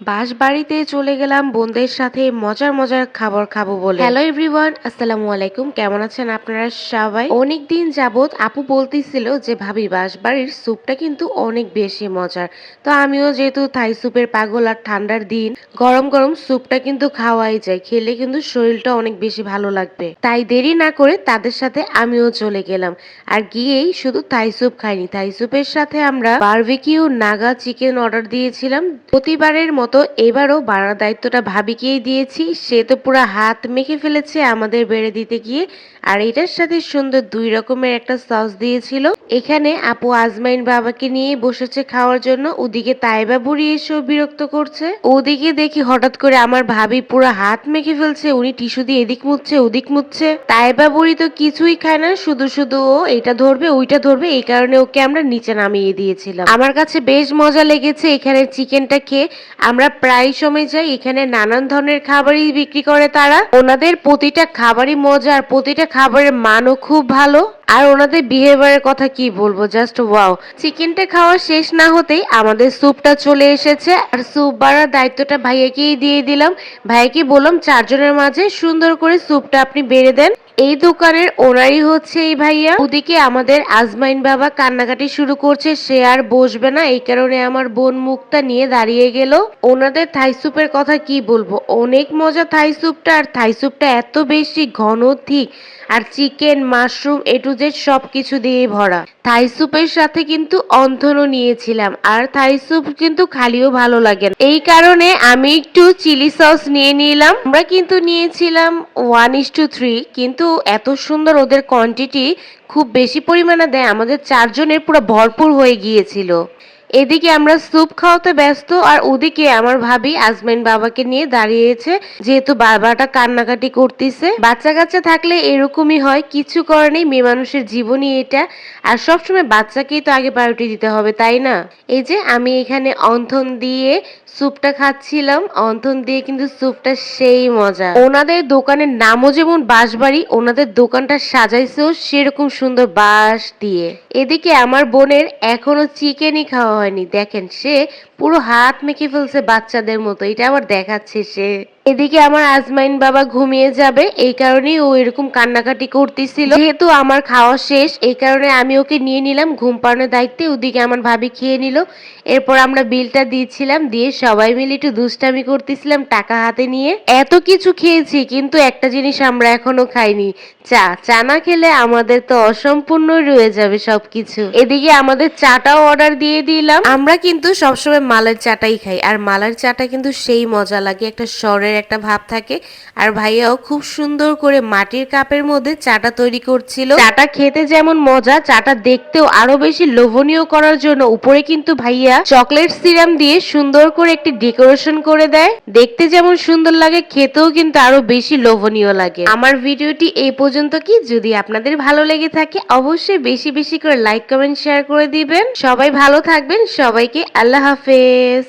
বাসবাড়িতে চলে গেলাম বোনদের সাথে মজার মজার খাবার খাবো বলে। হ্যালো এভরিওয়ান, আসসালামু আলাইকুম। কেমন আছেন আপনারা সবাই? অনেকদিন যাবত আপু বলতেছিল যে ভাবি বাসবাড়ির স্যুপটা কিন্তু অনেক বেশি মজার। তো আমিও যেহেতু থাই স্যুপের পাগল আর ঠান্ডার দিন গরম গরম স্যুপটা কিন্তু খাওয়াই যায়, খেলে কিন্তু শরীরটা অনেক বেশি ভালো লাগবে। তাই দেরি না করে তাদের সাথে আমিও চলে গেলাম। আর গিয়েই শুধু থাই স্যুপ খাইনি, থাই স্যুপের সাথে আমরা বারবিকিউ নাগা চিকেন অর্ডার দিয়েছিলাম। প্রতিবারের মতো এবারও বাড়ার দায়িত্বটা ভাবিকেই দিয়েছি। সে তো পুরো হাত মেখে ফেলেছে আমাদের বেড়ে দিতে গিয়ে। আর এটার সাথে সুন্দর 2 রকমের একটা সস দিয়েছিল। এখানে আপু আজমাইন বাবাকে নিয়ে বসেছে খাওয়ার জন্য, ওদিকে তাইবা বুড়ি এসেও বিরক্ত করছে। ওদিকে দেখি হঠাৎ করে আমার ভাবি পুরো হাত মেখে ফেলছে, উনি টিস্যু দিয়ে এদিক মুছছে ওদিক মুছছে। তাইবা বুড়ি তো কিছুই খায় না, শুধু শুধু ও এটা ধরবে ওইটা ধরবে, এই কারণে ওকে আমরা নিচে নামিয়ে দিয়েছিলাম। আমার কাছে বেশ মজা লেগেছে এখানে চিকেনটা খেয়ে। আমরা প্রায় সময় যাই, এখানে নানান ধরনের খাবারই বিক্রি করে তারা। ওনাদের প্রতিটা খাবারই মজা আর প্রতিটা খাবারের মানও খুব ভালো। আর ওনাদের বিহেভিয়ারের কথা কি বলবো, জাস্ট ওয়াও। চিকেনটা খাওয়া শেষ না হতেই আমাদের স্যুপটা চলে এসেছে, আর স্যুপ বাড়ার দায়িত্বটা ভাইয়াকেই দিয়ে দিলাম। ভাইয়াকে বললাম 4 জনের মাঝে সুন্দর করে স্যুপটা আপনি বেড়ে দেন। এই দোকানের ওনারই হচ্ছে এই ভাইয়া। ওদিকে আমাদের আজমাইন বাবা কান্নাকাটি শুরু করছে, সে আর বসবে না। এই কারণে আমার বোন মুখটা নিয়ে দাঁড়িয়ে গেল। ওনাদের থাই স্যুপের কথা কি বলবো, অনেক মজা থাই স্যুপটা। আর থাই স্যুপটা এত বেশি ঘন ঠিক, আর chicken mushroom A to Z সবকিছু দিয়ে ভরা। থাই স্যুপের সাথে কিন্তু অন্থনও নিয়েছিলাম, আর থাই স্যুপ কিন্তু খালিও ভালো লাগে না। এই কারণে আমি একটু চিলি সস নিয়ে নিলাম। আমরা কিন্তু নিয়েছিলাম 1:3, কিন্তু এত সুন্দর ওদের কোয়ান্টিটি, খুব বেশি পরিমাণে দেয়, আমাদের 4 জনের পুরো ভরপুর হয়ে গিয়েছিল। এদিকে আমরা স্যুপ খাওয়াতে ব্যস্ত, আর ওদিকে আমার ভাবি আজমাইন বাবাকে নিয়ে দাঁড়িয়েছে, যেহেতু বাবাটা কান্নাকাটি করতেছে। বাচ্চা কাচ্চা থাকলে এরকমই হয়, কিছু করার নেই, মেয়ে মানুষের জীবনই এটা। আর সবসময় বাচ্চাকেই তো আগে প্রায়োরিটি দিতে হবে, তাই না? এই যে আমি এখানে অন্থন দিয়ে স্যুপটা খাচ্ছিলাম, অন্থন দিয়ে কিন্তু স্যুপটা সেই মজা। ওনাদের দোকানের নামও যেমন বাঁশবাড়ি, ওনাদের দোকানটা সাজাইছেও সেরকম সুন্দর বাঁশ দিয়ে। এদিকে আমার বোনের এখনো চিকেনই খাওয়া হয়নি, দেখেন সে পুরো হাত মেখে ফেলছে বাচ্চাদের মতো, এটা আবার দেখাচ্ছে সে। এদিকে আমার আজমাইন বাবা ঘুমিয়ে যাবে, এই কারণেই ও এরকম কান্নাকাটি করতেছিল। যেহেতু আমার খাওয়া শেষ, এই কারণে আমি ওকে নিয়ে নিলাম ঘুম পাড়ানোর দায়িত্বে। ওদিকে আমার ভাবি খেয়ে নিল। এরপর আমরা বিলটা দিচ্ছিলাম, দিয়ে সবাই মিলে একটু দুষ্টামি করতেছিলাম টাকা হাতে নিয়ে। এত কিছু খেয়েছি, কিন্তু একটা জিনিস আমরা এখনো খাইনি, চা। চা না খেলে আমাদের তো অসম্পূর্ণ রয়ে যাবে সবকিছু। এদিকে আমাদের চাটাও অর্ডার দিয়ে দিলাম। আমরা কিন্তু সবসময় মালের চাটাই খাই, আর মালের চাটা কিন্তু সেই মজা লাগে, একটা স্বরের একটা ভাব থাকে। আর ভাইয়াও খুব সুন্দর করে মাটির কাপের মধ্যে চাটা তৈরি করছিল। চাটা খেতে যেমন মজা, চাটা দেখতেও আরো বেশি লোভনীয় করার জন্য উপরে কিন্তু ভাইয়া চকলেট সিরাম দিয়ে সুন্দর করে একটি ডেকোরেশন করে দেয়। দেখতে যেমন সুন্দর লাগে, খেতেও কিন্তু আরো বেশি লোভনীয় লাগে। আমার ভিডিওটি এই পর্যন্ত। কি যদি আপনাদের ভালো লেগে থাকে, অবশ্যই বেশি বেশি করে লাইক কমেন্ট শেয়ার করে দিবেন। সবাই ভালো থাকবেন, সবাইকে আল্লাহ হাফেজ।